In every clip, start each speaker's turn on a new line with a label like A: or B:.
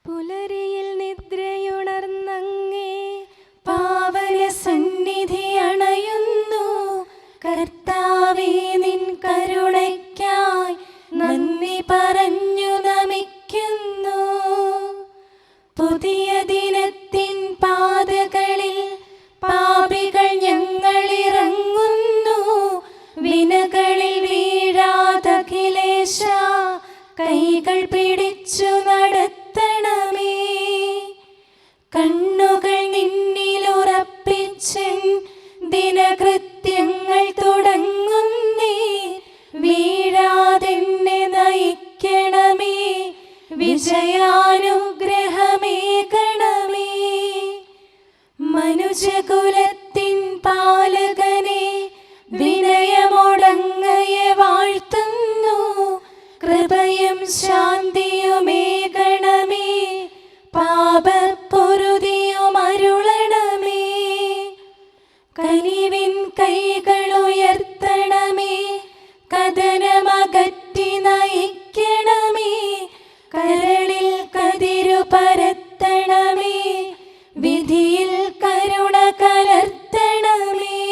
A: പുലരിയിൽ നിദ്രയുണർന്നങ്ങേ പാവന സന്നിധി അണയുന്നു. കർത്താവേ, നിൻ കരുണയ്ക്കായി നന്ദി പറഞ്ഞു നമിക്കുന്നു. പുതിയ ദിനത്തിൻ പാതകളിൽ പാപികൾ ഞങ്ങളിറങ്ങുന്നു. വിനകളിൽ വീഴാതഖിലേശ കൈകൾ പിടിച്ചു നടത്തണമേ. കണ്ണുകൾ നിന്നിലുറപ്പിച്ചൻ ദിനകൃത്യങ്ങൾ തുടങ്ങുന്നേ. വീഴാതെന്നെ നയിക്കണമേ, വിജയാനുഗ്രഹമേകണമേ. മനുജകുലത്തിൻ പാലകനെ വിനയമൊടങ്ങയെ വാഴ്ത്തുന്നു. കൃപയും ശാന്തിയുമേകണമേ, പാപപ്പൊറുതിയും അരുളണമേ. കനിവിൻ കൈകളുയർത്തണമേ, കഥനമകറ്റി നയിക്കണമേ. കരളിൽ കതിരു പരത്തണമേ, വിധിയിൽ കരുണ കലർത്തണമേ.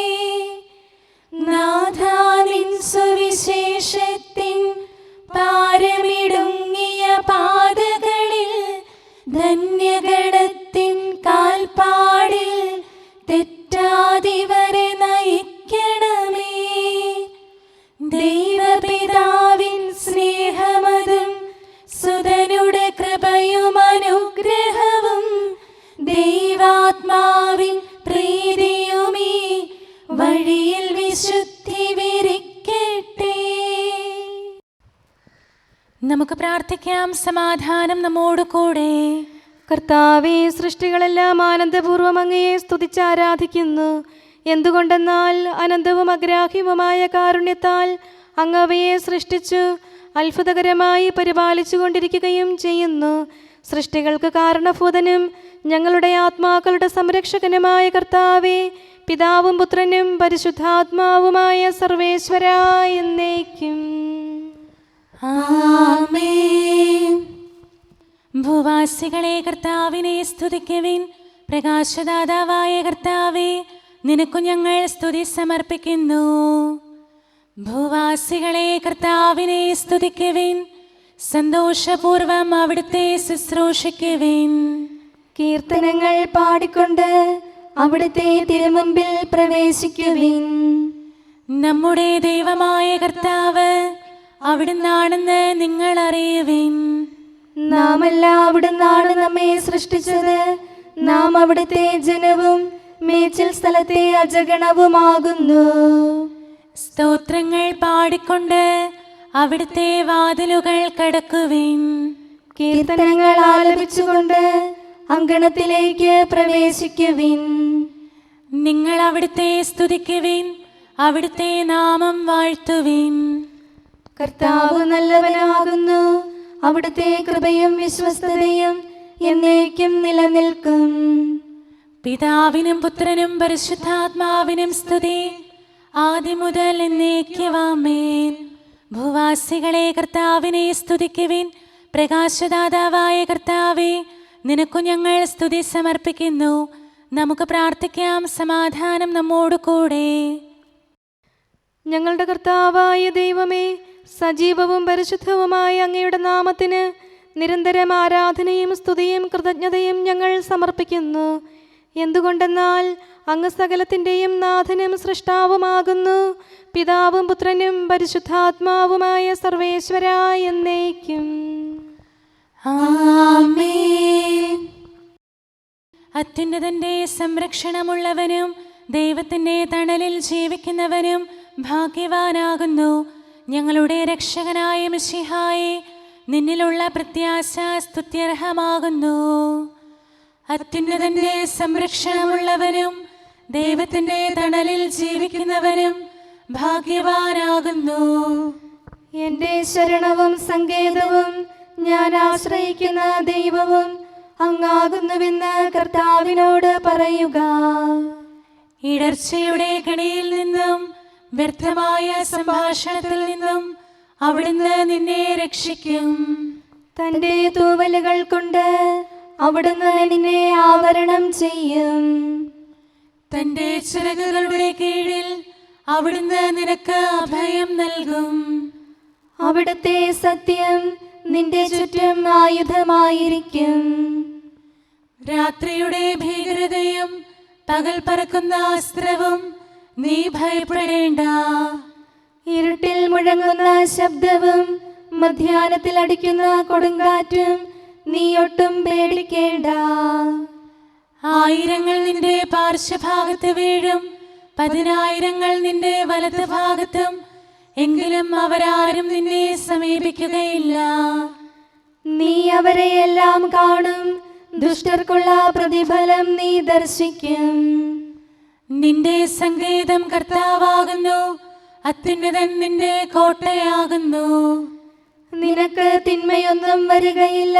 A: നാഥാ, നിൻ സുവിശേഷത്തിൻ പാരമിടുങ്ങിയ പാതകളിൽ ധന്യഗണത്തിൻ കാൽപ്പാടിൽ തെറ്റാതിവരെ നയിക്കണമേ. ദൈവപിതാവിൻ സ്നേഹമതും സുതനുടെ കൃപയും അനുഗ്രഹവും ദൈവാത്മാവിൻ പ്രീതിയുമീ വഴിയിൽ വിശുദ്ധി വിരിക്കട്ടെ.
B: നമുക്ക് പ്രാർത്ഥിക്കാം. സമാധാനം നമ്മോട് കൂടെ.
A: കർത്താവേ, സൃഷ്ടികളെല്ലാം ആനന്ദപൂർവ്വം അങ്ങയെ സ്തുതിച്ച് ആരാധിക്കുന്നു. എന്തുകൊണ്ടെന്നാൽ അനന്തവും അഗ്രാഹ്യവുമായ കാരുണ്യത്താൽ അങ്ങ് അവയെ സൃഷ്ടിച്ചു അത്ഭുതകരമായി പരിപാലിച്ചു കൊണ്ടിരിക്കുകയും ചെയ്യുന്നു. സൃഷ്ടികൾക്ക് കാരണഭൂതനും ഞങ്ങളുടെ ആത്മാക്കളുടെ സംരക്ഷകനുമായ കർത്താവേ, പിതാവും പുത്രനും പരിശുദ്ധാത്മാവുമായ സർവേശ്വരാ എന്നേക്കും
B: ആമേൻ. ഭൂവാസികളെ കർത്താവിനെ സ്തുതിക്കുവിൻ. പ്രകാശദാതാവായ കർത്താവേ, നിനക്കു ഞങ്ങൾ സ്തുതി സമർപ്പിക്കുന്നു. ഭൂവാസികളെ കർത്താവിനെ സ്തുതിക്കുവിൻ. സന്തോഷപൂർവം അവിടുത്തെ ശുശ്രൂഷിക്കുവിൻ.
A: കീർത്തനങ്ങൾ പാടിക്കൊണ്ട് അവിടുത്തെ തിരുമുമ്പിൽ പ്രവേശിക്കുവിൻ.
B: നമ്മുടെ ദൈവമായ കർത്താവ് അവിടുന്നാണെന്ന് നിങ്ങൾ അറിയുവിൻ.
A: നാമല്ല അവിടുന്നാണ് നമ്മെ സൃഷ്ടിച്ചത്. നാം അവിടുത്തെ ജനവും മേച്ചിൽ സ്ഥലത്തെ അജഗണവുമാകുന്നു.
B: സ്തോത്രങ്ങൾ പാടിക്കൊണ്ട് അവിടുത്തെ വാതിലുകൾ കടക്കുവിൻ.
A: കീർത്തനങ്ങൾ ആലപിച്ചുകൊണ്ട് അങ്കണത്തിലേക്ക് പ്രവേശിക്കുവിൻ.
B: നിങ്ങൾ അവിടുത്തെ സ്തുതിക്കുവിൻ, അവിടുത്തെ നാമം വാഴ്ത്തുവിൻ.
A: കർത്താവ് നല്ലവനാകുന്നു. അവിടുത്തെ കൃപയും വിശ്വസ്തതയും എന്നേക്കും നിലനിൽക്കും.
B: പിതാവിനും പുത്രനും പരിശുദ്ധാത്മാവിനും സ്തുതി, ആദ്യം മുതൽ എന്നേക്കും ആമേൻ. ഭൂവാസികളെ കർത്താവിനെ സ്തുതിക്കുവിൻ. പ്രകാശദാതാവായ കർത്താവേ, നിനക്കു ഞങ്ങൾ സ്തുതി സമർപ്പിക്കുന്നു. നമുക്ക് പ്രാർത്ഥിക്കാം. സമാധാനം നമ്മോട് കൂടെ.
A: ഞങ്ങളുടെ കർത്താവായ ദൈവമേ, സജീവവും പരിശുദ്ധവുമായ അങ്ങയുടെ നാമത്തിന് നിരന്തരം ആരാധനയും സ്തുതിയും കൃതജ്ഞതയും ഞങ്ങൾ സമർപ്പിക്കുന്നു. എന്തുകൊണ്ടെന്നാൽ അങ്ങ് സകലത്തിൻ്റെയും നാഥനും സൃഷ്ടാവുമാകുന്നു. പിതാവും പുത്രനും പരിശുദ്ധാത്മാവുമായ സർവേശ്വരാ എന്നേക്കും
B: ആമേൻ. അത്യുന്നതന്റെ സംരക്ഷണമുള്ളവനും ദൈവത്തിൻ്റെ തണലിൽ ജീവിക്കുന്നവനും ഭാഗ്യവാനാകുന്നു. ഞങ്ങളുടെ രക്ഷകനായ മിശിഹായേ, നിന്നിലുള്ള പ്രത്യാശ സ്തുത്യർഹമാകുന്നു. അത്യുന്നതന്റെ സംരക്ഷണമുള്ളവനും ദൈവത്തിൻ്റെ തണലിൽ ജീവിക്കുന്നവനും ഭാഗ്യവാനാകുന്നു.
A: എൻ്റെ ശരണവും സങ്കേതവും ഞാൻ ആശ്രയിക്കുന്ന ദൈവവും അങ്ങാകുന്നുവെന്ന് കർത്താവിനോട് പറയുക.
B: ഇടർച്ചയുടെ കണിയിൽ നിന്നും വ്യർത്ഥമായ സംഭാഷണത്തിൽ നിന്നും അവിടുന്ന് നിന്നെ രക്ഷിക്കും.
A: തന്റെ തൂവലുകൾ കൊണ്ട് അവിടുന്ന് നിന്നെ ആവരണം ചെയ്യും.
B: തന്റെ ചിറകുകളുടെ കീഴിൽ അവിടുന്ന് നിനക്ക് അഭയം നൽകും.
A: അവിടുത്തെ സത്യം നിന്റെ ചുറ്റും ആയുധമായിരിക്കും.
B: രാത്രിയുടെ ഭീകരതയും പകൽ പറക്കുന്ന അസ്ത്രവും നീ ഭയപ്പെടേണ്ട.
A: ഇരുട്ടിൽ മുഴങ്ങുന്ന ശബ്ദവും മധ്യാഹ്നത്തിൽ അടിക്കുന്ന കൊടുങ്കാറ്റും നീ ഒട്ടും പേടിക്കേണ്ട.
B: ആയിരങ്ങൾ നിന്റെ പാർശ്വഭാഗത്ത് വീഴും, 10,000 നിന്റെ വലത് ഭാഗത്തും, എങ്കിലും അവരാരും നിന്നെ സമീപിക്കുകയില്ല.
A: നീ അവരെയെല്ലാം കാണും, ദുഷ്ടർക്കുള്ള പ്രതിഫലം നീ ദർശിക്കും.
B: നിന്റെ സങ്കേതം കർത്താവാകുന്നു, അത്യുന്നതൻ നിന്റെ കോട്ടയാകുന്നു.
A: നിനക്ക് തിന്മയൊന്നും വരികയില്ല,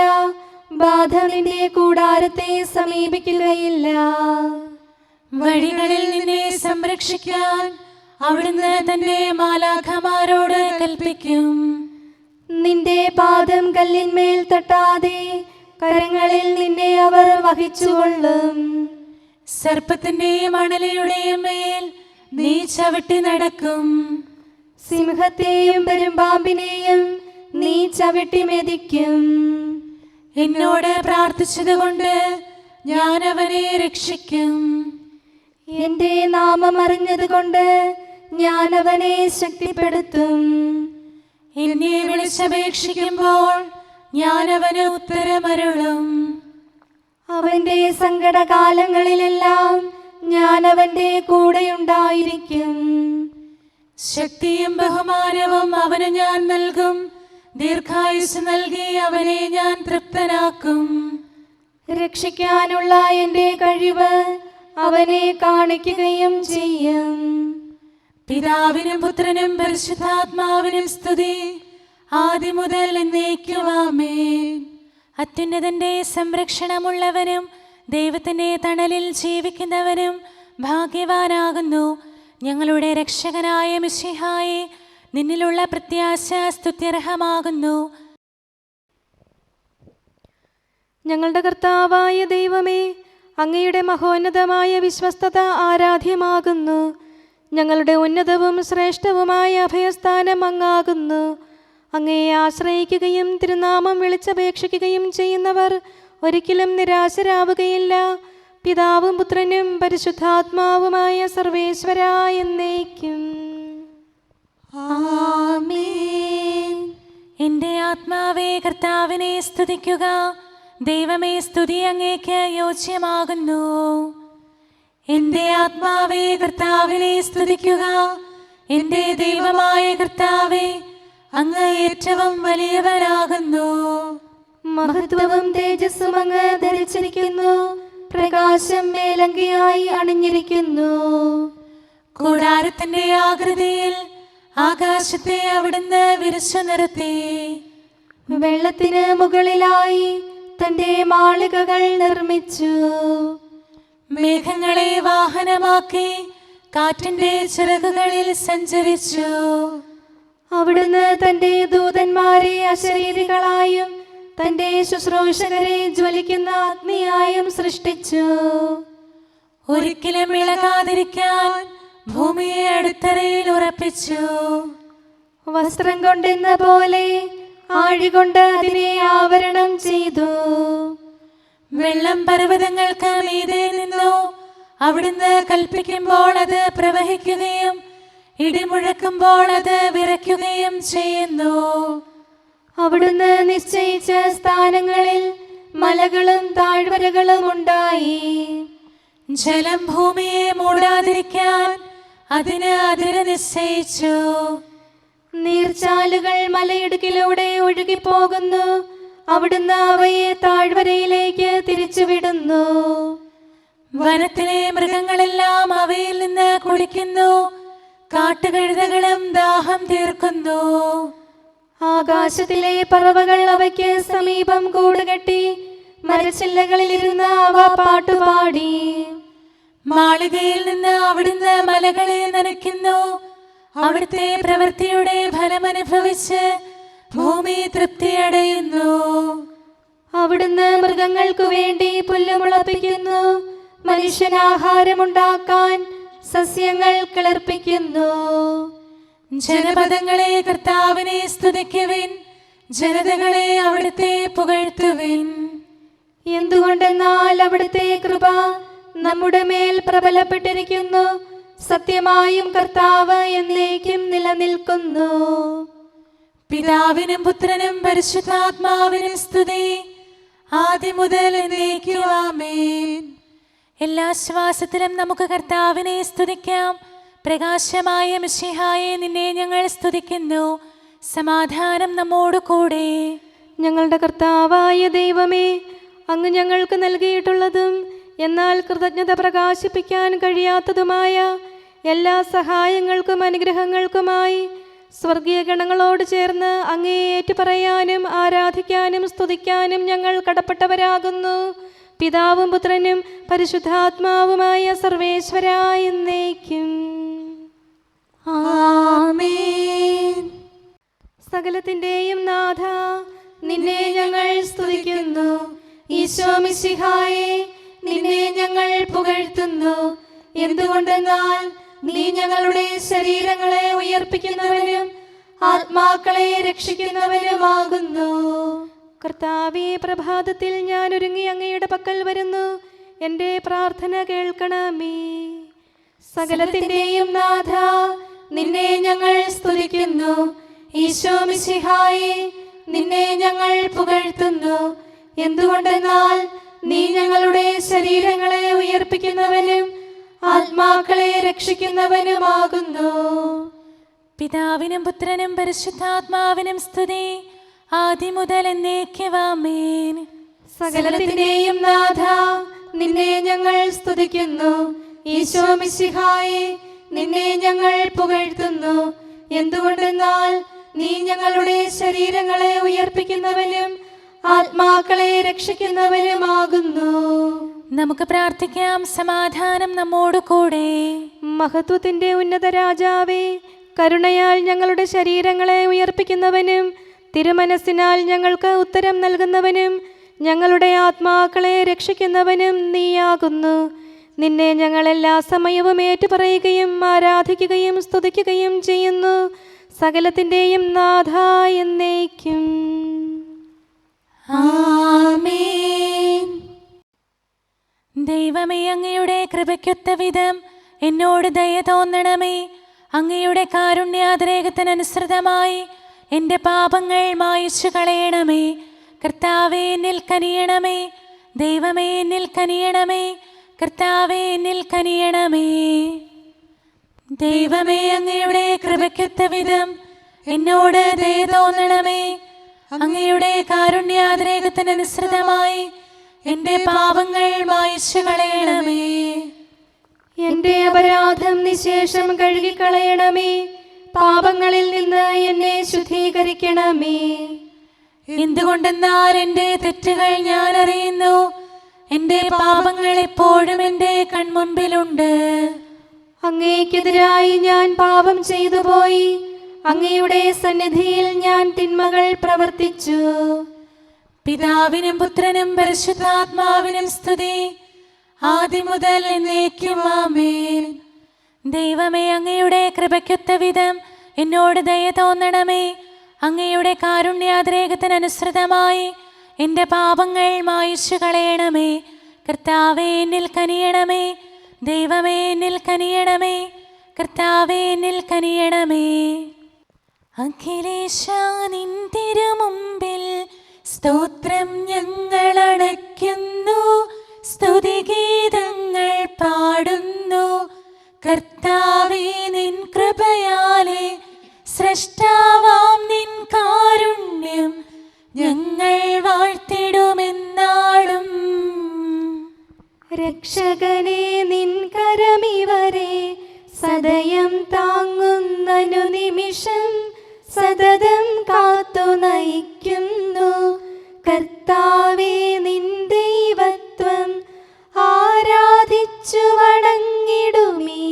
A: ബാധ നിന്റെ കൂടാരത്തെ സമീപിക്കുകയില്ല.
B: വഴികളിൽ നിന്നെ സംരക്ഷിക്കാൻ അവിടുന്ന് തന്റെ മാലാഖമാരോട് കൽപ്പിക്കും.
A: നിന്റെ പാദം കല്ലിന്മേൽ തട്ടാതെ കരങ്ങളിൽ നിന്നെ അവർ വഹിച്ചുകൊള്ളും.
B: സർപ്പത്തിന്റെയും അണലയുടെയും മേൽ നീ ചവിട്ടി നടക്കും.
A: സിംഹത്തെയും പെരുമ്പാമ്പിനെയും നീ ചവിട്ടി മെതിക്കും.
B: എന്നോട് പ്രാർത്ഥിച്ചതുകൊണ്ട് ഞാൻ അവനെ രക്ഷിക്കും.
A: എന്റെ നാമം അറിഞ്ഞതുകൊണ്ട് ഞാൻ അവനെ ശക്തിപ്പെടുത്തും.
B: എന്നെ വിളിച്ചപേക്ഷിക്കുമ്പോൾ ഞാൻ അവന് ഉത്തരമരുളും.
A: അവന്റെ സങ്കടകാലങ്ങളിലെല്ലാം ഞാൻ അവന്റെ കൂടെയുണ്ടായിരിക്കും.
B: ശക്തിയും ബഹുമാനവും അവന് ഞാൻ നൽകും. ദീർഘായുസ് നൽകി അവനെ ഞാൻ തൃപ്തനാക്കും.
A: രക്ഷിക്കാനുള്ള എന്റെ കഴിവ് അവനെ കാണിക്കുകയും ചെയ്യും.
B: പിതാവിനും പുത്രനും പരിശുദ്ധാത്മാവിനും സ്തുതി, ആദ്യം മുതൽ എന്നേക്കും ആമേൻ. അത്യുന്നതന്റെ സംരക്ഷണമുള്ളവനും ദൈവത്തിന്റെ തണലിൽ ജീവിക്കുന്നവനും ഭാഗ്യവാനാകുന്നു ഞങ്ങളുടെ രക്ഷകനായ മിശിഹായെ. നിന്നിലുള്ള പ്രത്യാശ സ്തുത്യർഹമാകുന്നു.
A: ഞങ്ങളുടെ കർത്താവായ ദൈവമേ, അങ്ങയുടെ മഹോന്നതമായ വിശ്വസ്തത ആരാധ്യമാകുന്നു. ഞങ്ങളുടെ ഉന്നതവും ശ്രേഷ്ഠവുമായ അഭയസ്ഥാനം അങ്ങാകുന്നു. അങ്ങയെ ആശ്രയിക്കുകയും തിരുനാമം വിളിച്ചപേക്ഷിക്കുകയും ചെയ്യുന്നവർ ഒരിക്കലും നിരാശരാവുകയില്ല. പിതാവും പുത്രനും പരിശുദ്ധാത്മാവുമായ സർവേശ്വരാ എന്നേക്കും ആമേൻ.
B: എൻ്റെ ആത്മാവേ കർത്താവിനെ സ്തുതിക്കുക. ദൈവമേ, സ്തുതി അങ്ങേക്ക് യോജ്യമാകുന്നു. എൻ്റെ ആത്മാവേ കർത്താവിനെ സ്തുതിക്കുക. എൻ്റെ ദൈവമായ കർത്താവേ, അങ്ങ് ഏറ്റവും വലിയവനാകുന്നു.
A: മഹത്വവും തേജസ്സും അങ്ങ് ധരിച്ചിരിക്കുന്നു. പ്രകാശം മേലങ്കിയായി അണിഞ്ഞിരിക്കുന്നു.
B: കൂടാരത്തിന്റെ ആകൃതിയിൽ ആകാശത്തെ അവിടുന്ന് വിരിച്ചു നിർത്തി.
A: വെള്ളത്തിന് മുകളിലായി തന്റെ മാളികകൾ നിർമ്മിച്ചു.
B: മേഘങ്ങളെ വാഹനമാക്കി കാറ്റിന്റെ ചിറകുകളിൽ സഞ്ചരിച്ചു.
A: അവിടുന്ന് തന്റെ ദൂതന്മാരെ അശരീരികളായും തന്റെ ശുശ്രൂഷകരെ ജ്വലിക്കുന്ന അഗ്നിയായും സൃഷ്ടിച്ചു.
B: ഒരിക്കലും ഇളകാതിരിക്കാൻ ഭൂമിയെ അടിത്തറയിൽ ഉറപ്പിച്ചു.
A: വസ്ത്രം കൊണ്ടെന്ന പോലെ ആഴികൊണ്ട് അതിനെ ആവരണം ചെയ്തു.
B: വെള്ളം പർവ്വതങ്ങൾക്ക് മീതെ നിന്നു. അവിടുന്ന് കൽപ്പിക്കുമ്പോൾ അത് പ്രവഹിക്കുകയും ഇടിമുഴക്കുമ്പോൾ അത് വിറയ്ക്കുകയും ചെയ്യുന്നു.
A: അവിടുന്ന് നിശ്ചയിച്ച സ്ഥാനങ്ങളിൽ മലകളും താഴ്വരകളും ഉണ്ടായി.
B: ജലം ഭൂമിയെ മൂടാതിരിക്കാൻ അതിന് അതിര് നിശ്ചയിച്ചു.
A: നീർച്ചാലുകൾ മലയിടുക്കിലൂടെ ഒഴുകിപ്പോകുന്നു. അവിടുന്ന് അവയെ താഴ്വരയിലേക്ക് തിരിച്ചുവിടുന്നു.
B: വനത്തിലെ മൃഗങ്ങളെല്ലാം അവയിൽ നിന്ന് കുടിക്കുന്നു. കാട്ടുകഴുതകളും ദാഹം തീർക്കുന്നു.
A: ആകാശത്തിലെ പറവകൾ അവയ്ക്ക് സമീപം കൂടുകെട്ടി മരച്ചില്ലകളിലിരുന്ന് അവ പാട്ടുപാടി.
B: മാളികയിൽ നിന്ന് അവിടുന്ന് മലകളെ നനയ്ക്കുന്നു. അവിടുത്തെ പ്രവൃത്തിയുടെ ഫലമനുഭവിച്ച് ഭൂമി തൃപ്തിയടയുന്നു.
A: അവിടുന്ന് മൃഗങ്ങൾക്കു വേണ്ടി പുല്ല് മുളപ്പിക്കുന്നു, മനുഷ്യനാഹാരമുണ്ടാക്കാൻ സസ്യങ്ങൾ കിളിർപ്പിക്കുന്നു.
B: ജനപദങ്ങളെ കർത്താവിനെ സ്തുതിക്കുവിൻ, ജനതകളെ അവിടുത്തെ പുകഴ്ത്തുവിൻ.
A: എന്തുകൊണ്ടെന്നാൽ അവിടുത്തെ കൃപ നമ്മുടെ മേൽ പ്രബലപ്പെട്ടിരിക്കുന്നു, സത്യമായും കർത്താവ് എന്നേക്കും നിലനിൽക്കുന്നു.
B: പിതാവിനും പുത്രനും പരിശുദ്ധാത്മാവിനും സ്തുതി, ആദ്യം മുതൽ എന്നേക്കും ആമേൻ. എല്ലാ ശ്വാസത്തിലും നമുക്ക് കർത്താവിനെ സ്തുതിക്കാം. പ്രകാശമായ മിശിഹായെ, നിന്നെ ഞങ്ങൾ സ്തുതിക്കുന്നു. സമാധാനം നമ്മോട് കൂടെ.
A: ഞങ്ങളുടെ കർത്താവായ ദൈവമേ, അങ്ങ് ഞങ്ങൾക്ക് നൽകിയിട്ടുള്ളതും എന്നാൽ കൃതജ്ഞത പ്രകാശിപ്പിക്കാൻ കഴിയാത്തതുമായ എല്ലാ സഹായങ്ങൾക്കും അനുഗ്രഹങ്ങൾക്കുമായി സ്വർഗീയ ഗണങ്ങളോട് ചേർന്ന് അങ്ങേ ഏറ്റുപറയാനും ആരാധിക്കാനും സ്തുതിക്കാനും ഞങ്ങൾ കടപ്പെട്ടവരാകുന്നു. പിതാവും പുത്രനും പരിശുദ്ധാത്മാവുമായ സർവേശ്വരായ എന്നേക്കും ആമേൻ. സകലത്തിന്റെയും നാഥ, നിന്നെ ഞങ്ങൾ സ്തുതിക്കുന്നു. ഈശോ മിശിഹായെ, നിന്നെ ഞങ്ങൾ പുകഴ്ത്തുന്നു. എന്തുകൊണ്ടെന്നാൽ നീ ഞങ്ങളുടെ ശരീരങ്ങളെ ഉയർപ്പിക്കുന്നവനും ആത്മാക്കളെ രക്ഷിക്കുന്നവനുമാകുന്നു. കർത്താവേ, പ്രഭാതത്തിൽ ഞാൻ ഒരുങ്ങി അങ്ങയുടെ പക്കൽ വരുന്നു. എൻ്റെ പ്രാർത്ഥന കേൾക്കണമേ. സകലത്തിന്റെയും നാഥ, നിന്നെ ഞങ്ങൾ സ്തുതിക്കുന്നു. ഈശോ മിശിഹായെ, നിന്നെ ഞങ്ങൾ പുകഴ്ത്തുന്നു. എന്തുകൊണ്ടെന്നാൽ നീ ഞങ്ങളുടെ ശരീരങ്ങളെ ഉയർപ്പിക്കുന്നവനും ആത്മാക്കളെ രക്ഷിക്കുന്നവനുമാകുന്നു.
B: പിതാവിനും പുത്രനും പരിശുദ്ധാത്മാവിനും സ്തുതി, ആദ്യം മുതൽ എന്നേക്കും ആമേൻ.
A: സകലത്തിന്റെയും നാഥ, നിന്നെ ഞങ്ങൾ സ്തുതിക്കുന്നു. ഈശോ മിശിഹായെ, നിന്നെ ഞങ്ങൾ പുകഴ്ത്തുന്നു. എന്തുകൊണ്ടെന്നാൽ നീ ഞങ്ങളുടെ ശരീരങ്ങളെ ഉയർപ്പിക്കുന്നവനും ആത്മാക്കളെ രക്ഷിക്കുന്നവനുമാകുന്നു.
B: നമുക്ക് പ്രാർത്ഥിക്കാം. സമാധാനം നമ്മോട് കൂടെ.
A: മഹത്വത്തിന്റെ ഉന്നത രാജാവേ, കരുണയാൽ ഞങ്ങളുടെ ശരീരങ്ങളെ ഉയർപ്പിക്കുന്നവനും തിരുമനസ്സിനാൽ ഞങ്ങൾക്ക് ഉത്തരം നൽകുന്നവനും ഞങ്ങളുടെ ആത്മാക്കളെ രക്ഷിക്കുന്നവനും നീയാകുന്നു. നിന്നെ ഞങ്ങൾ എല്ലാ സമയവും ഏറ്റുപറയുകയും ആരാധിക്കുകയും സ്തുതിക്കുകയും ചെയ്യുന്നു. സകലത്തിന്റെയും നാഥ എന്നേക്കും
B: ആമേൻ. ദൈവമേ, അങ്ങയുടെ കൃപയ്ക്കൊത്ത വിധം എന്നോട് ദയ തോന്നണമേ. അങ്ങയുടെ കാരുണ്യാതിരേകത്തിനനുസൃതമായി എൻ്റെ പാപങ്ങൾ മായിച്ചു കളയണമേ. കർത്താവേ, എന്നിൽ കനിയണമേ. ദൈവമേ, എന്നിൽ കനിയണമേ. കർത്താവേ, എന്നിൽ കനിയണമേ. ദൈവമേ, അങ്ങയുടെ കൃപയ്ക്കൊത്ത വിധം എന്നോട് ദയ തോന്നണമേ. അങ്ങയുടെ കാരുണ്യാതിരേകത്തിനനുസൃതമായി എൻ്റെ പാപങ്ങൾ മായിച്ചു കളയണമേ.
A: എൻ്റെ അപരാധം നിശേഷം കഴുകിക്കളയണമേ. പാപങ്ങളിൽ നിന്ന് എന്നെ ശുദ്ധീകരിക്കണമേ.
B: എന്തുകൊണ്ടെന്നാൽ എൻ്റെ തെറ്റുകൾ ഞാൻ അറിയുന്നു. എൻ്റെ പാപങ്ങൾ എപ്പോഴും എൻ്റെ കൺമുൻപിലുണ്ട്.
A: അങ്ങേക്കെതിരായി ഞാൻ പാപം ചെയ്തു പോയി. അങ്ങയുടെ സന്നിധിയിൽ ഞാൻ തിന്മകൾ പ്രവർത്തിച്ചു.
B: പിതാവിനും പുത്രനും പരിശുദ്ധാത്മാവിനും സ്തുതി, ആദ്യം മുതൽ എന്നേക്കും ആമേൻ. ദൈവമേ, അങ്ങയുടെ കൃപയ്ക്കൊത്ത വിധം എന്നോട് ദയ തോന്നണമേ. അങ്ങയുടെ കാരുണ്യാതിരേകത്തിനനുസൃതമായി എൻ്റെ പാപങ്ങൾ മായിച്ചു കളയണമേ. കർത്താവേ, എന്നിൽ കനിയണമേ. ദൈവമേ, എന്നിൽ കനിയണമേ. കർത്താവേ, എന്നിൽ കനിയണമേ. അഖിലേശാ, നിൻ തിരുമുമ്പിൽ സ്തോത്രം ഞങ്ങൾ അണയ്ക്കുന്നു. സ്തുതിഗീതങ്ങൾ പാടുന്നു. കർത്താവേ, നിൻ കൃപയാലെ സ്രഷ്ടാവാം നിൻ കാരുണ്യം ഞങ്ങൾ വാഴ്ത്തിടുമെന്നാളും.
A: രക്ഷകനെ, നിൻ കരമിവരെ സദയം താങ്ങുന്നനു നിമിഷം സതതം കാത്തു നയിക്കുന്നു. കർത്താവേ, നിൻ ദൈവത്വം ആരാധിച്ചു വണങ്ങിടുമീ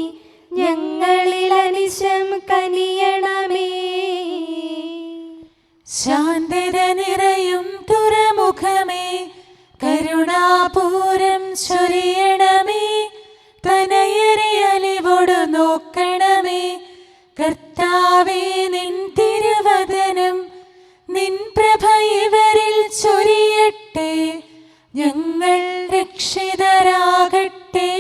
A: ഞങ്ങളിൽ അനിശം കനിയണമേ.
B: ശാന്തത നിറയും തുറമുഖമേ, കരുണാപൂരം ചൊരിയണമേ. തനയരെ അലിവോടു നോക്കണമേ. കർത്താവേ, നിൻ തിരുവദനം നിൻ പ്രഭ ഇവരിൽ ചൊരിയട്ടെ. ഞങ്ങൾ രക്ഷിതരാകട്ടെ.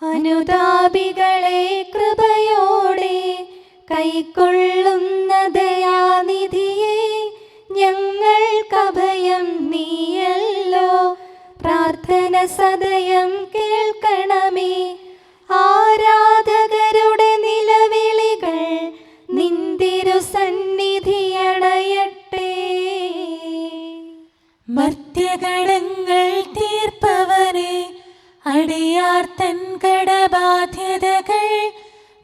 A: അനുതാപികളെ കൃപയോടെ കൈക്കൊള്ളുന്ന ദയാനിധിയെ, ഞങ്ങൾക്കഭയം നീയല്ലോ. പ്രാർത്ഥന സദയം കേൾക്കണമേ. ആരാധകരുടെ നിലവിളികൾ നിന്തിരു സന്നിധിയണയട്ടെ.
B: മർത്യകടങ്ങൾ തീർപ്പവനെ, അടിയാർ തൻ കടബാധ്യതകൾ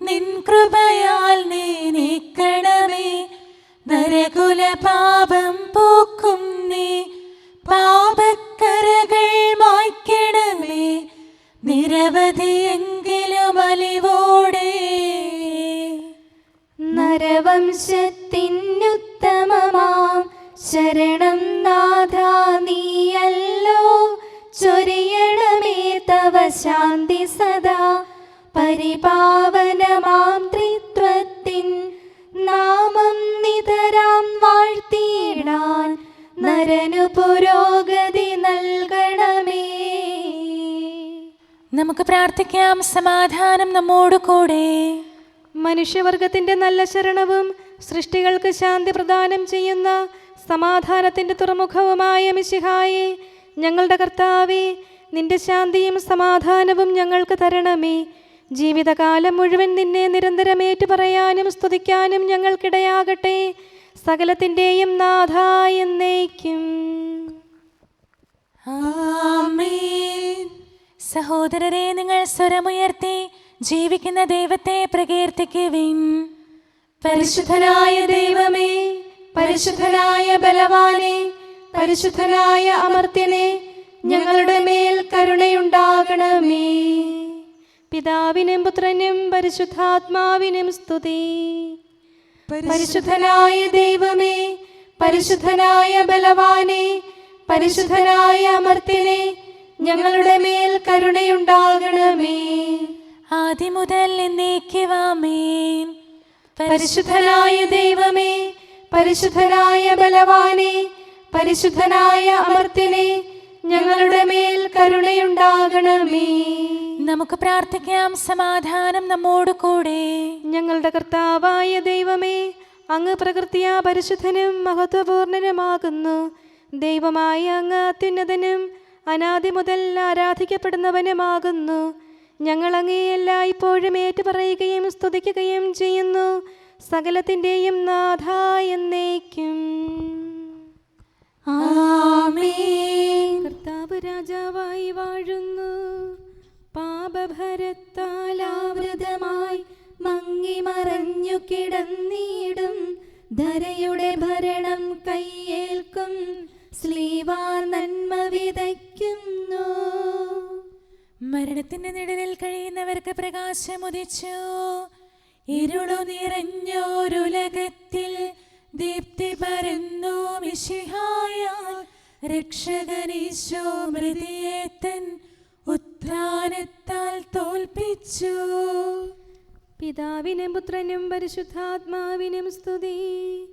B: നിൻ കൃപയാൽ നീ നീക്കണമേ. നരകുല പാപം പോക്കും നീ, പാപക്കരകൾ മായ്ക്കണമേ. നിരവധിയെങ്കിലും അലിവോടെ
A: നരവംശത്തിനുത്തമമാം ശരണം നാഥ നീയല്ലോ. ചൊരിയണമേ തവ ശാന്തി സദാ. പരിപാവനമാം ത്രിത്വത്തിൻ നാമം നിതരാം വാഴ്ത്തിയിടാൻ നരനു പുരോഗതി നൽകണമേ.
B: നമുക്ക് പ്രാർത്ഥിക്കാം. സമാധാനം നമ്മോട് കൂടെ.
A: മനുഷ്യവർഗത്തിന്റെ നല്ല ശരണവും സൃഷ്ടികൾക്ക് ശാന്തി പ്രദാനം ചെയ്യുന്ന സമാധാനത്തിന്റെ തുറമുഖവുമായ മിശിഹായേ, ഞങ്ങളുടെ കർത്താവേ, നിന്റെ ശാന്തിയും സമാധാനവും ഞങ്ങൾക്ക് തരണമേ. ജീവിതകാലം മുഴുവൻ നിന്നെ നിരന്തരം ഏറ്റുപറയാനും സ്തുതിക്കാനും ഞങ്ങൾക്കിടയാകട്ടെ. സകലത്തിൻ്റെയും നാഥ എന്നേക്കും.
B: ആമേൻ. സഹോദരരെ, നിങ്ങൾ സ്വരമുയർത്തി ജീവിക്കുന്ന ദൈവത്തെ പ്രകീർത്തിക്കുവിൻ.
A: പരിശുദ്ധനായ ദൈവമേ, പരിശുദ്ധനായ ബലവാനെ, പരിശുദ്ധനായ അമർത്യനെ, ഞങ്ങളുടെ മേൽ കരുണയുണ്ടാകണമേ. പിതാവിനും പുത്രനും പരിശുദ്ധാത്മാവിനും സ്തുതി. പരിശുദ്ധനായ ദൈവമേ, പരിശുദ്ധനായ ബലവാനെ, പരിശുദ്ധനായ അമർത്യനെ, ഞങ്ങളുടെ മേൽ കരുണയുണ്ടാകണമേ.
B: ആദ്യം മുതൽ എന്നേക്കും ആമേൻ.
A: പരിശുദ്ധനായ ദൈവമേ, പരിശുദ്ധനായ ബലവാനെ, പരിശുദ്ധനായ അമർത്യനെ, ഞങ്ങളുടെ മേൽ കരുണയുണ്ടാകണമേ.
B: നമുക്ക് പ്രാർത്ഥിക്കാം. സമാധാനം നമ്മോട് കൂടെ.
A: ഞങ്ങളുടെ കർത്താവായ ദൈവമേ, അങ്ങ് പ്രകൃതിയാ പരിശുദ്ധനും മഹത്വപൂർണനുമാകുന്നു. ദൈവമായ അങ്ങ് അത്യുന്നതനും അനാദി മുതൽ ആരാധിക്കപ്പെടുന്നവനുമാകുന്നു. ഞങ്ങൾ അങ്ങേ എല്ലായ്പ്പോഴും ഏറ്റുപറയുകയും സ്തുതിക്കുകയും ചെയ്യുന്നു. സകലത്തിൻ്റെയും നാഥ എന്നേക്കും.
B: ആമേൻ.
A: കർത്താവ് രാജാവായി വാഴുന്നു. പാപഭരത്താൽ ആവൃതമായി മങ്ങി മറഞ്ഞു കിടന്നിടും ധരയുടെ ഭരണം കയ്യേൽക്കും. സ്ലീവാർ നന്മ വിതയ്ക്കുന്നു.
B: മരണത്തിന്റെ നിഴലിൽ കഴിയുന്നവർക്ക് പ്രകാശം ഉദിച്ചു. ഇരുളു നിറഞ്ഞോരുലകത്തിൽ ദീപ്തി പരന്നു മിശിഹായാൽ. രക്ഷകനീശോ മൃതിയെ തൻ ഉത്ഥാനത്താൽ തോൽപ്പിച്ചു.
A: പിതാവിനും പുത്രനും പരിശുദ്ധാത്മാവിനും സ്തുതി.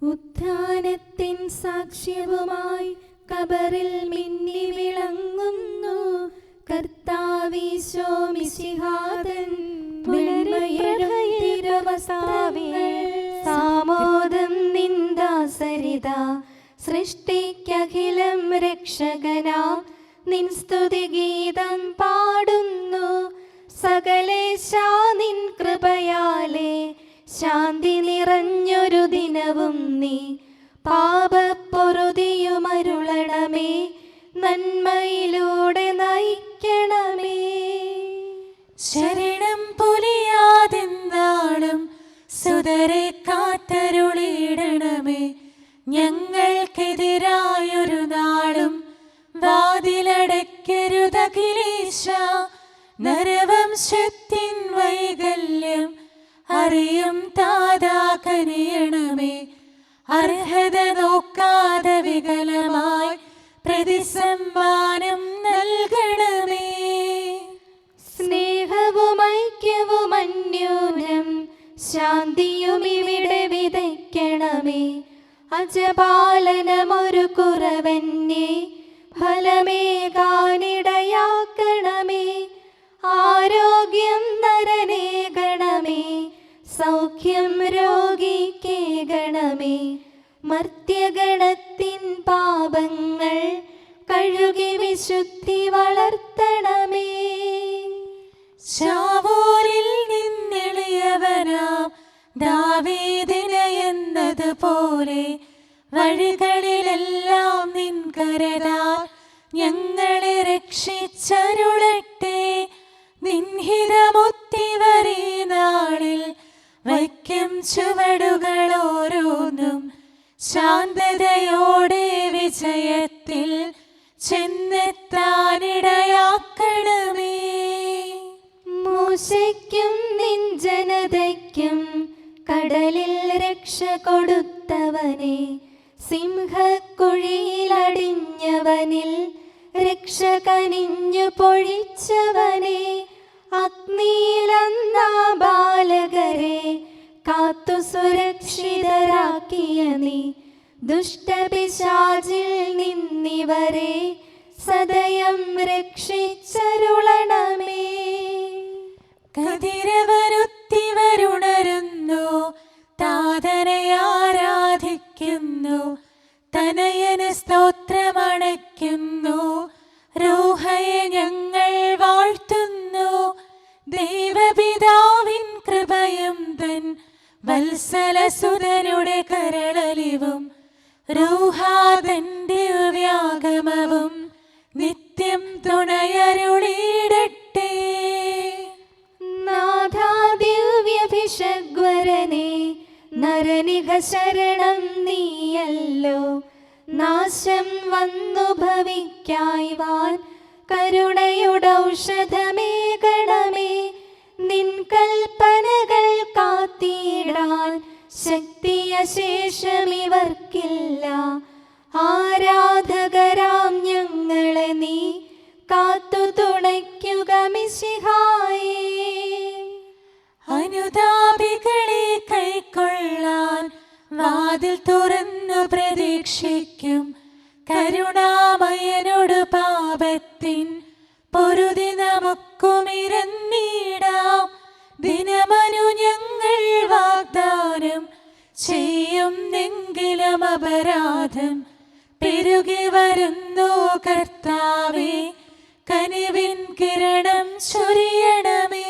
A: ഉത്ഥാനത്തിൻ സാക്ഷ്യവുമായി കബറിൽ മിന്നി വിളങ്ങുന്നു കർത്താവീശോ മിശിഹാതൻ. സാമോദം നിന്ദാസരിത സൃഷ്ടിക്കഖിലം രക്ഷകനാം നിൻ സ്തുതിഗീതം പാടുന്നു. സകലേശാ നിൻ കൃപയാലേ ശാന്തി നിറഞ്ഞൊരു ദിനവും നീ പാപപ്പൊറുതിയുമരുളണമേ. നന്മയിലൂടെ നയിക്കണമേ.
B: ശരണം പൊലിയാതെന്നാളും സുതരെ കാത്തരുളിയിടണമേ. ഞങ്ങൾക്കെതിരായൊരു നാളും വാതിലടയ്ക്കരുതഖിലേശ. നരവംശത്തിൻ വൈകല്യം അറിയും താതാ കനിയണമേ. അർഹത നോക്കാതെ വികലമായി പ്രതിസമ്മാനം നൽകണമേ.
A: സ്നേഹവും ഐക്യവും അന്യോന്യം ശാന്തിയും ഇവിടെ വിതയ്ക്കണമേ. അജപാലനമൊരു കുറവന്നെ ഫലമേകാനിടയാക്കണമേ. ആരോഗ്യം നരനേകണമേ, സൗഖ്യം രോഗിക്കേകണമേ. മർത്യഗണത്തിൻ പാപങ്ങൾ കഴുകി വിശുദ്ധി വളർത്തണമേ.
B: ശാവൂരിൽ നിന്നെളിയവനാം ദാവീദിന് എന്നതുപോലെ വഴികളിലെല്ലാം നിൻ കരതാൽ ഞങ്ങളെ രക്ഷിച്ചരുളട്ടെ. നിൻഹിതമുത്തിവരീ നാളിൽ വയ്ക്കും ചുവടുകൾ ഓരോന്നും ശാന്തതയോടെ വിജയത്തിൽ ചെന്നെത്താനിടയാക്കണമേ.
A: മൂശയ്ക്കും നിൻ ജനതയ്ക്കും കടലിൽ രക്ഷ കൊടുത്തവനെ, സിംഹക്കുഴിയിലടിഞ്ഞവനിൽ രക്ഷ കനിഞ്ഞു പൊഴിച്ചവനെ, അഗ്നിയിലന്നാ ബാലകരെ കാത്തു സുരക്ഷിതരാക്കിയ നീ, ദുഷ്ടപിശാചിൽ നിന്നിവരെ സദയം രക്ഷിച്ചരുളണമേ.
B: കതിരവരുത്തിവരുണരുന്നു, താതനെ ആരാധിക്കുന്നു, തനയന് സ്തോത്രമണയ്ക്കുന്നു, റൂഹയെ ഞങ്ങൾ വാഴ്ത്തുന്നു. ദൈവപിതാവിൻ കൃപയും തൻ വത്സലസുതനുടെ കരളലിവും റൂഹാതൻ ദിവ്യാഗമവും നിത്യം തുണയരുളിയിടട്ടെ.
A: നാഥാ ദിവ്യഭിഷഗ്വരനെ നരനിക ശരണം നീയല്ലോ. നാശം വന്നു ഭവിക്കായ്വാൻ കരുണയുടൗഷധമേകണമേ. നിൻ കൽപ്പനകൾ കാത്തിടാൻ ശക്തിയശേഷമിവർക്കില്ല. ആരാധകരാം ഞങ്ങളെ നീ കാത്തു തുണയ്ക്കുക മിശിഹായേ.
B: അനുതാപികളെ കൈക്കൊള്ളാൻ വാതിൽ തുറന്നു പ്രതീക്ഷിക്കും. കരുണാമയനോട് പാപത്തിൻ പൊറുതി നമുക്കുമിരന്നിടാം. ദിനമനു ഞങ്ങൾ വാഗ്ദാനം ചെയ്യുന്നെങ്കിലും അപരാധം പെരുകി വരുന്നു. കർത്താവേ, കനിവിൻ കിരണം ചൊരിയണമേ.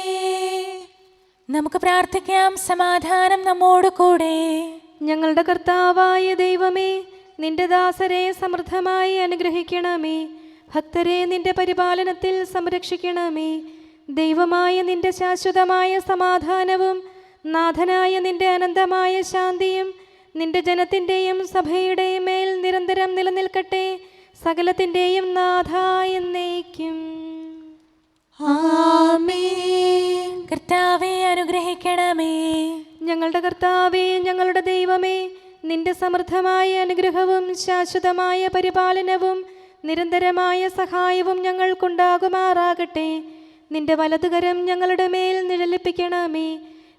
B: നമുക്ക് പ്രാർത്ഥിക്കാം. സമാധാനം നമ്മോട് കൂടെ.
A: ഞങ്ങളുടെ കർത്താവായ ദൈവമേ, നിന്റെ ദാസരെ സമൃദ്ധമായി അനുഗ്രഹിക്കണമേ. ഭക്തരെ നിന്റെ പരിപാലനത്തിൽ സംരക്ഷിക്കണമേ. ദൈവമായ നിന്റെ ശാശ്വതമായ സമാധാനവും നാഥനായ നിന്റെ അനന്തമായ ശാന്തിയും നിന്റെ ജനത്തിൻ്റെയും സഭയുടെയും മേൽ നിരന്തരം നിലനിൽക്കട്ടെ. സകലത്തിൻ്റെയും നാഥ എന്നേക്കും.
B: ആമേൻ. കർത്താവേ, അനുഗ്രഹിക്കണമേ.
A: ഞങ്ങളുടെ കർത്താവേ, ഞങ്ങളുടെ ദൈവമേ, നിന്റെ സമൃദ്ധമായ അനുഗ്രഹവും ശാശ്വതമായ പരിപാലനവും നിരന്തരമായ സഹായവും ഞങ്ങൾക്കുണ്ടാകുമാറാകട്ടെ. നിന്റെ വലതുകരം ഞങ്ങളുടെ മേൽ നിഴലിപ്പിക്കണമേ.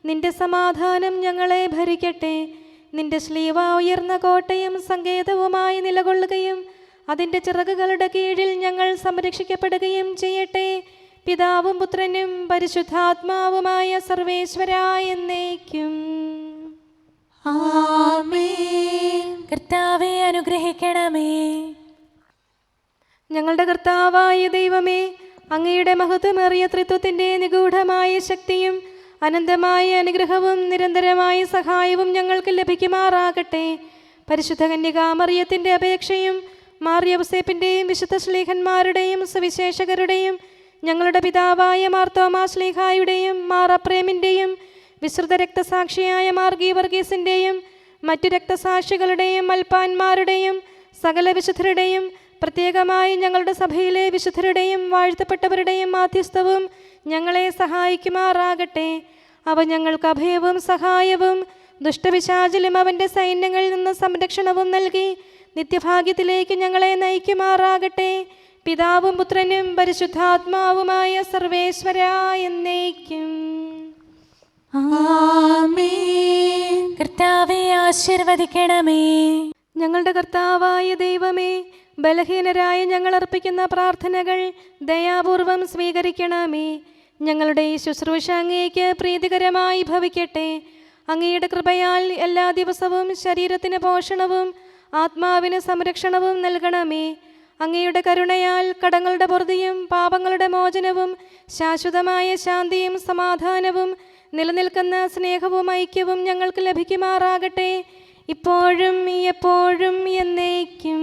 A: നിന്റെ സമാധാനം ഞങ്ങളെ ഭരിക്കട്ടെ. നിന്റെ ശ്ലീവ ഉയർന്ന കോട്ടയും സങ്കേതവുമായി നിലകൊള്ളുകയും അതിൻ്റെ ചിറകുകളുടെ കീഴിൽ ഞങ്ങൾ സംരക്ഷിക്കപ്പെടുകയും ചെയ്യട്ടെ. പിതാവും പുത്രനും പരിശുദ്ധാത്മാവുമായ സർവേശ്വരായ എന്നേക്കും.
B: ആമേൻ. കർത്താവേ, അനുഗ്രഹിക്കണമേ.
A: ഞങ്ങളുടെ കർത്താവായ ദൈവമേ, അങ്ങയുടെ മഹത്വമേറിയ ത്രിത്വത്തിൻ്റെ നിഗൂഢമായ ശക്തിയും അനന്തമായ അനുഗ്രഹവും നിരന്തരമായ സഹായവും ഞങ്ങൾക്ക് ലഭിക്കുമാറാകട്ടെ. പരിശുദ്ധ കന്യകാമറിയത്തിൻ്റെ അപേക്ഷയും മാർ യൗസേപ്പിൻ്റെയും വിശുദ്ധ ശ്ലീഹന്മാരുടെയും സുവിശേഷകരുടെയും ഞങ്ങളുടെ പിതാവായ മാർ തോമാ ശ്ലീഹായുടെയും മാർ അപ്രേമിൻ്റെയും വിശുദ്ധ രക്തസാക്ഷിയായ മാർ ഗീവർഗീസിൻ്റെയും മറ്റു രക്തസാക്ഷികളുടെയും മൽപ്പാന്മാരുടെയും സകല വിശുദ്ധരുടെയും പ്രത്യേകമായി ഞങ്ങളുടെ സഭയിലെ വിശുദ്ധരുടെയും വാഴ്ത്തപ്പെട്ടവരുടെയും മാധ്യസ്ഥവും ഞങ്ങളെ സഹായിക്കുമാറാകട്ടെ. അവ ഞങ്ങൾക്ക് അഭയവും സഹായവും ദുഷ്ടപിശാചിലും അവൻ്റെ സൈന്യങ്ങളിൽ നിന്ന് സംരക്ഷണവും നൽകി നിത്യഭാഗ്യത്തിലേക്ക് ഞങ്ങളെ നയിക്കുമാറാകട്ടെ. പിതാവും പുത്രനും പരിശുദ്ധാത്മാവുമായ സർവേശ്വര എന്നേക്കും.
B: ആമേൻ. കർത്താവേ ആശീർവദിക്കണമേ.
A: ഞങ്ങളുടെ കർത്താവായ ദൈവമേ, ബലഹീനരായ ഞങ്ങൾ അർപ്പിക്കുന്ന പ്രാർത്ഥനകൾ ദയാപൂർവം സ്വീകരിക്കണമേ. ഞങ്ങളുടെ ഈ ശുശ്രൂഷ അങ്ങേക്ക് പ്രീതികരമായി ഭവിക്കട്ടെ. അങ്ങയുടെ കൃപയാൽ എല്ലാ ദിവസവും ശരീരത്തിന് പോഷണവും ആത്മാവിന് സംരക്ഷണവും നൽകണമേ. അങ്ങയുടെ കരുണയാൽ കടങ്ങളുടെ പൊറുതിയും പാപങ്ങളുടെ മോചനവും ശാശ്വതമായ ശാന്തിയും സമാധാനവും നിലനിൽക്കുന്ന സ്നേഹവും ഐക്യവും ഞങ്ങൾക്ക് ലഭിക്കുമാറാകട്ടെ, ഇപ്പോഴും എപ്പോഴും എന്നേക്കും.